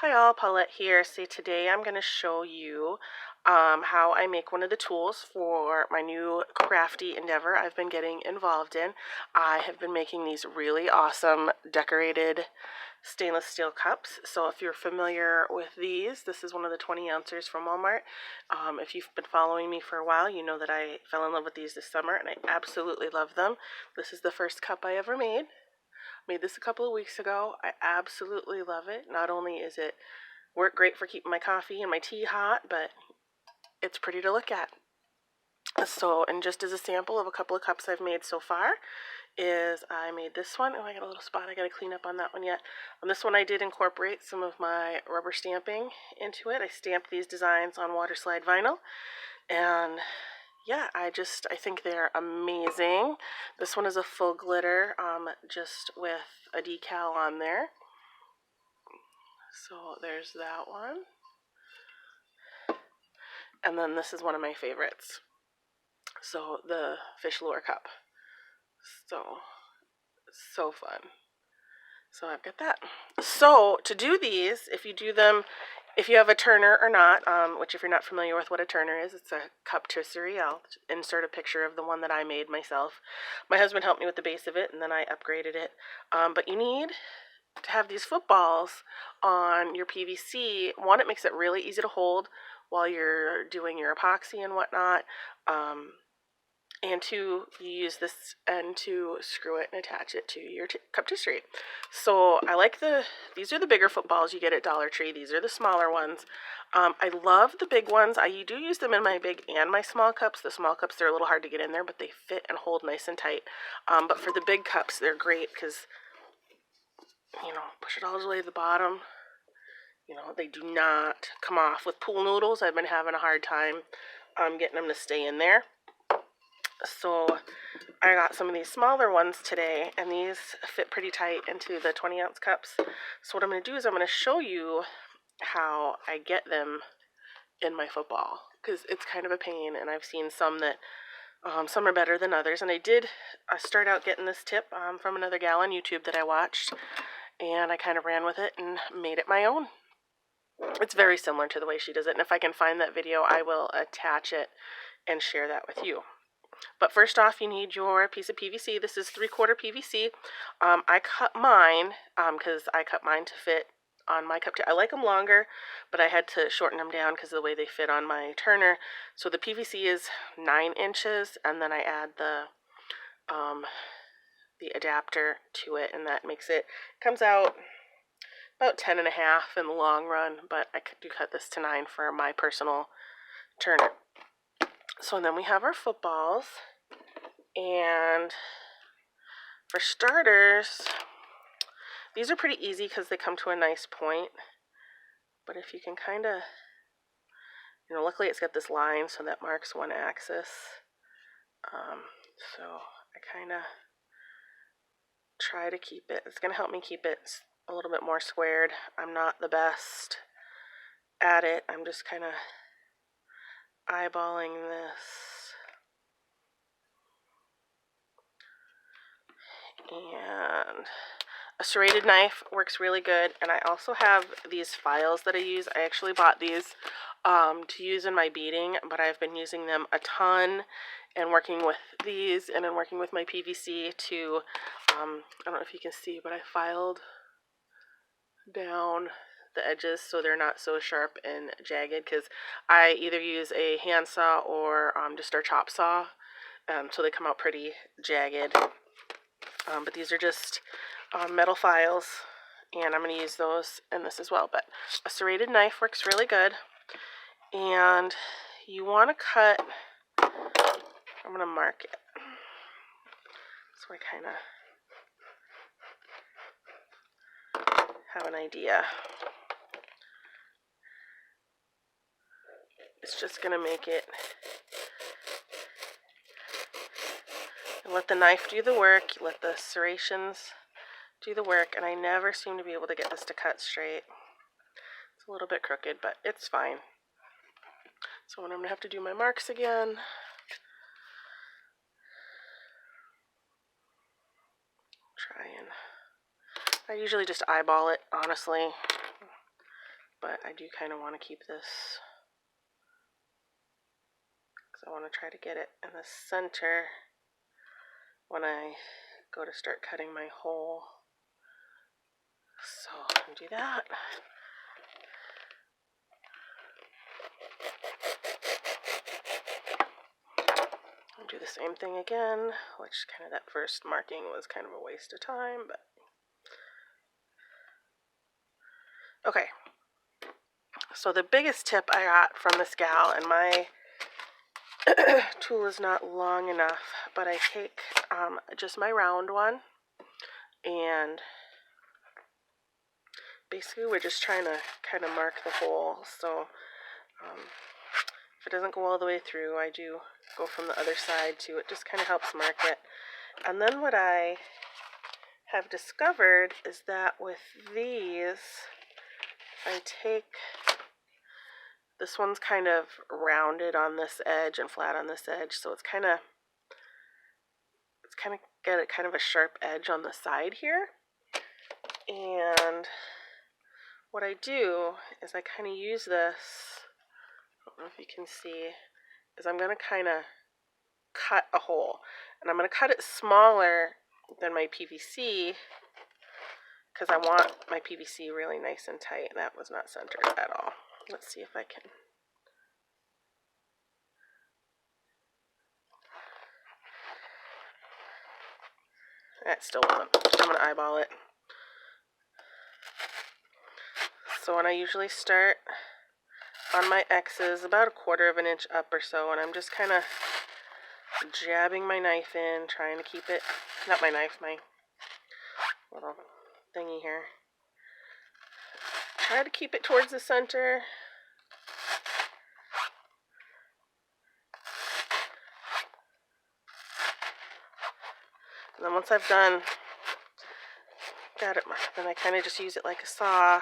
Hi all, Paulette here. So today I'm going to show you how I make one of the tools for my new crafty endeavor I've been getting involved in. I have been making these really awesome decorated stainless steel cups. So if you're familiar with these, this is one of the 20 ounces from Walmart. If you've been following me for a while, you know that I fell in love with these this summer and I absolutely love them. This is the first cup I ever made. Made this a couple of weeks ago. I absolutely love it. Not only is it work great for keeping my coffee and my tea hot, but it's pretty to look at. So, and just as a sample of a couple of cups I've made so far, is I made this one. Oh, I got a little spot I got to clean up on that one yet. On this one I did incorporate some of my rubber stamping into it. I stamped these designs on water slide vinyl, and yeah, I think they're amazing. This one is a full glitter, just with a decal on there. So there's that one. And then this is one of my favorites. So the fish lure cup. So fun. So I've got that. So to do these, if you have a turner or not, which if you're not familiar with what a turner is, it's a Cuptisserie. I'll insert a picture of the one that I made myself. My husband helped me with the base of it, and then I upgraded it. But you need to have these footballs on your PVC. One, it makes it really easy to hold while you're doing your epoxy and whatnot. And two, you use this end to screw it and attach it to your Cuptisserie. So I like these are the bigger footballs you get at Dollar Tree. These are the smaller ones. I love the big ones. I do use them in my big and my small cups. The small cups, they're a little hard to get in there, but they fit and hold nice and tight. But for the big cups, they're great because, push it all the way to the bottom. They do not come off. With pool noodles, I've been having a hard time getting them to stay in there. So I got some of these smaller ones today, and these fit pretty tight into the 20-ounce cups. So what I'm going to do is I'm going to show you how I get them in my football, because it's kind of a pain, and I've seen some that some are better than others. And I start out getting this tip from another gal on YouTube that I watched, and I kind of ran with it and made it my own. It's very similar to the way she does it, and if I can find that video, I will attach it and share that with you. But first off, you need your piece of PVC. This is 3/4 PVC. I cut mine because I cut mine to fit on my cup. I like them longer, but I had to shorten them down because of the way they fit on my turner. So the PVC is 9 inches, and then I add the adapter to it, and that makes it comes out about 10 and a half in the long run. But I do cut this to 9 for my personal turner. So then we have our footballs, and for starters, these are pretty easy because they come to a nice point. But if you can kind of, luckily it's got this line so that marks one axis. So I kind of try to keep it. It's going to help me keep it a little bit more squared. I'm not the best at it. I'm just kind of eyeballing this. And a serrated knife works really good. And I also have these files that I use. I actually bought these to use in my beading, but I've been using them a ton and working with these and then working with my PVC to, I don't know if you can see, but I filed down the edges so they're not so sharp and jagged, because I either use a handsaw or just our chop saw, so they come out pretty jagged. But these are just metal files, and I'm going to use those in this as well. But a serrated knife works really good, and you want to cut, I'm going to mark it so I kind of have an idea. It's just going to make it, and let the knife do the work, you let the serrations do the work, and I never seem to be able to get this to cut straight. It's a little bit crooked, but it's fine. So when I'm going to have to do my marks again, I usually just eyeball it, honestly. but I do kind of want to keep this because I want to try to get it in the center when I go to start cutting my hole. So I'll do that. I'll do the same thing again, which kind of that first marking was kind of a waste of time, but okay. So the biggest tip I got from this gal, and my tool is not long enough, but I take just my round one, and basically we're just trying to kind of mark the hole. So if it doesn't go all the way through, I do go from the other side too. It just kind of helps mark it. And then what I have discovered is that with these, I take, this one's kind of rounded on this edge and flat on this edge, so it's kind of got a kind of a sharp edge on the side here. And what I do is I kind of use this, I don't know if you can see, is I'm going to kind of cut a hole. And I'm going to cut it smaller than my PVC because I want my PVC really nice and tight. That was not centered at all. Let's see if I can. That still wasn't. I'm going to eyeball it. So when I usually start on my X's, about 1/4 of an inch up or so, and I'm just kind of jabbing my knife in, trying to keep it, not my knife, my little thingy here. Try to keep it towards the center. And then once I've got it, then I kind of just use it like a saw.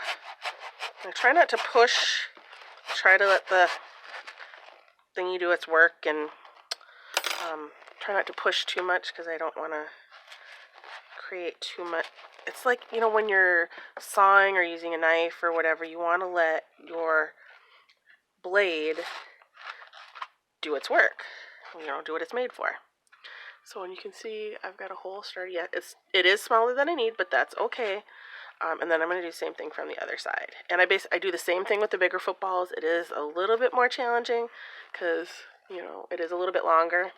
And I try not to push, try to let the thingy do its work, and try not to push too much because I don't want to create too much. It's like, you know, when you're sawing or using a knife or whatever, you want to let your blade do its work, you know, do what it's made for. So when you can see, I've got a hole started. Yeah, it is smaller than I need, but that's okay. And then I'm going to do the same thing from the other side. And I do the same thing with the bigger footballs. It is a little bit more challenging because, you know, it is a little bit longer.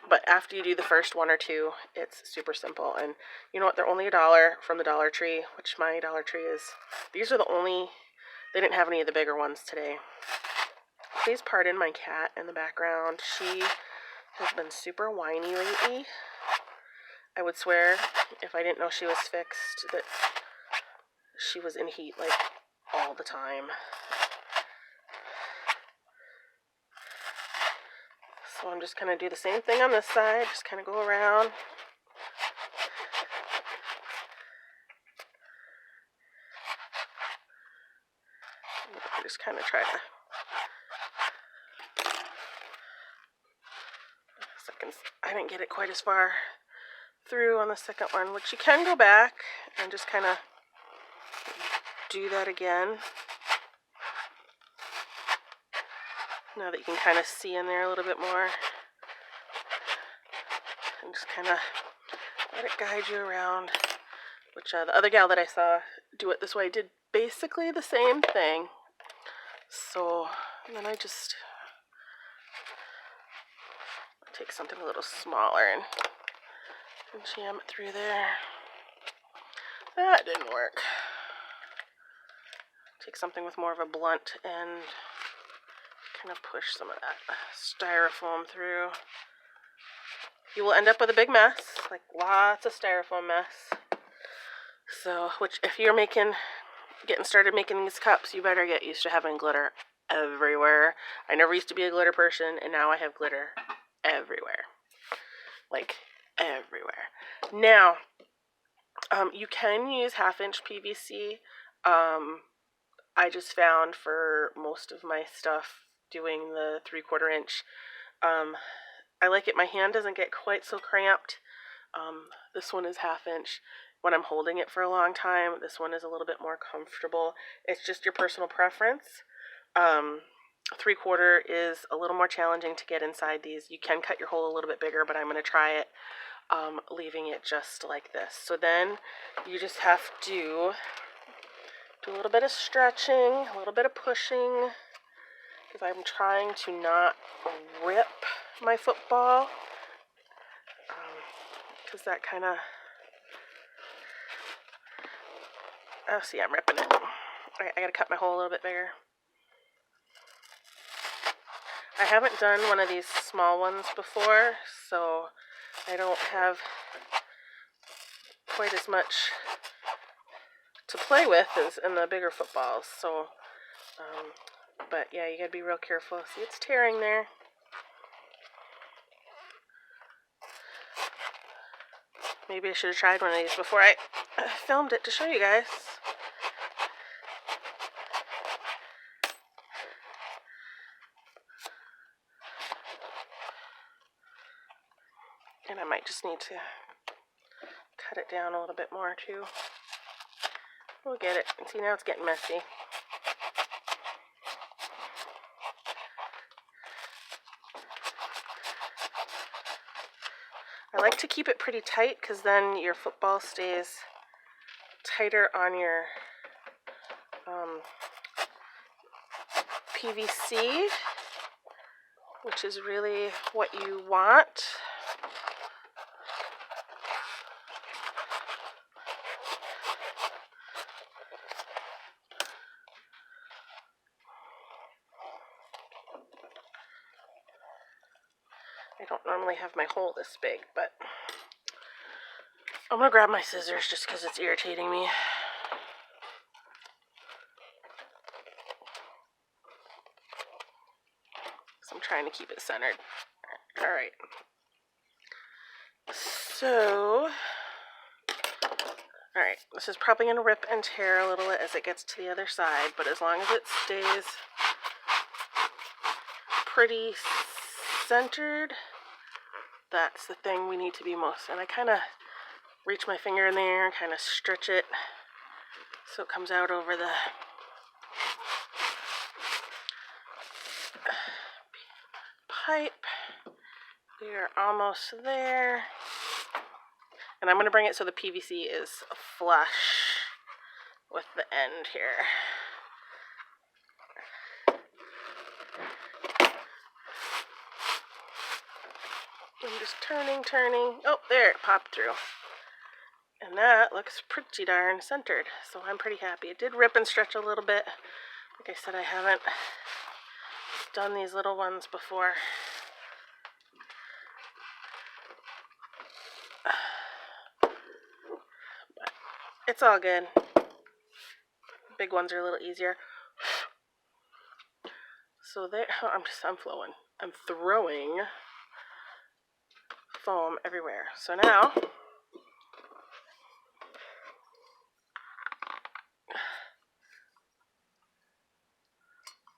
But after you do the first one or two, it's super simple. And you know what? They're only $1 from the Dollar Tree, which my Dollar Tree is. These are the only, they didn't have any of the bigger ones today. Please pardon my cat in the background. She has been super whiny lately. I would swear, if I didn't know she was fixed, that she was in heat like all the time. So I'm just going to do the same thing on this side, just kind of go around. Just kind of try to, I didn't get it quite as far through on the second one, which you can go back and just kind of do that again. Now that you can kind of see in there a little bit more. And just kind of let it guide you around. Which the other gal that I saw do it this way did basically the same thing. So then I just take something a little smaller and jam it through there. That didn't work. Take something with more of a blunt end, kind of push some of that styrofoam through. You will end up with a big mess, like lots of styrofoam mess. So, which if you're getting started making these cups, you better get used to having glitter everywhere. I never used to be a glitter person, and now I have glitter everywhere. Like, everywhere. Now, you can use 1/2-inch PVC. I just found for most of my stuff doing the 3/4 inch, I like it. My hand doesn't get quite so cramped. This one is 1/2 inch. when I'm holding it for a long time. This one is a little bit more comfortable. It's just your personal preference. 3/4 is a little more challenging to get inside these. You can cut your hole a little bit bigger, but I'm going to try it leaving it just like this. So then you just have to do a little bit of stretching, a little bit of pushing, because I'm trying to not rip my football, because that kind of, oh, see, I'm ripping it. All right, I got to cut my hole a little bit bigger. I haven't done one of these small ones before, so I don't have quite as much to play with as in the bigger footballs. So, but yeah, you gotta be real careful. See, it's tearing there. Maybe I should have tried one of these before I filmed it to show you guys. And I might just need to cut it down a little bit more too. We'll get it. See, now it's getting messy. I like to keep it pretty tight because then your football stays tighter on your PVC, which is really what you want. I don't normally have my hole this big, but I'm going to grab my scissors just because it's irritating me. So I'm trying to keep it centered. Alright. So, alright, this is probably going to rip and tear a little bit as it gets to the other side, but as long as it stays pretty centered, that's the thing we need to be most. And I kind of reach my finger in there and kind of stretch it so it comes out over the pipe. We are almost there. And I'm going to bring it so the PVC is flush with the end here. I'm just turning. Oh, there, it popped through. And that looks pretty darn centered, so I'm pretty happy. It did rip and stretch a little bit. Like I said, I haven't done these little ones before. But it's all good. Big ones are a little easier. So there, I'm flowing. I'm throwing foam everywhere. So now,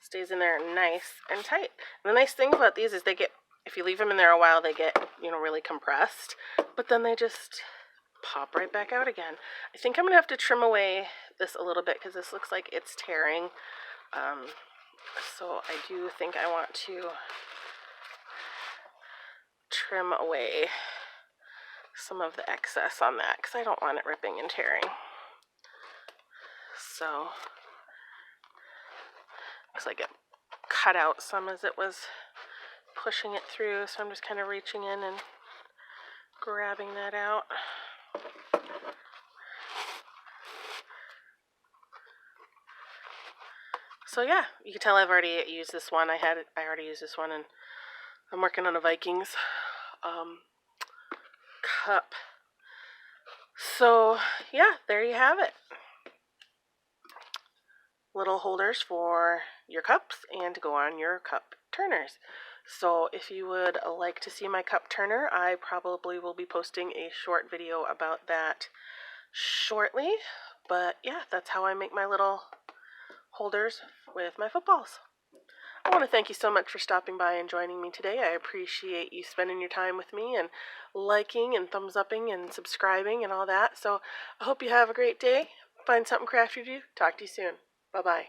stays in there nice and tight. And the nice thing about these is they get, if you leave them in there a while, they get, really compressed. But then they just pop right back out again. I think I'm going to have to trim away this a little bit because this looks like it's tearing. So I do think I want to trim away some of the excess on that because I don't want it ripping and tearing. So looks like it cut out some as it was pushing it through, so I'm just kind of reaching in and grabbing that out. So yeah, you can tell I've already used this one. I already used this one, and I'm working on a Vikings cup. So yeah, there you have it. Little holders for your cups and to go on your cup turners. So if you would like to see my cup turner, I probably will be posting a short video about that shortly. But yeah, that's how I make my little holders with my footballs. I want to thank you so much for stopping by and joining me today. I appreciate you spending your time with me and liking and thumbs upping and subscribing and all that. So I hope you have a great day. Find something crafty to do. Talk to you soon. Bye-bye.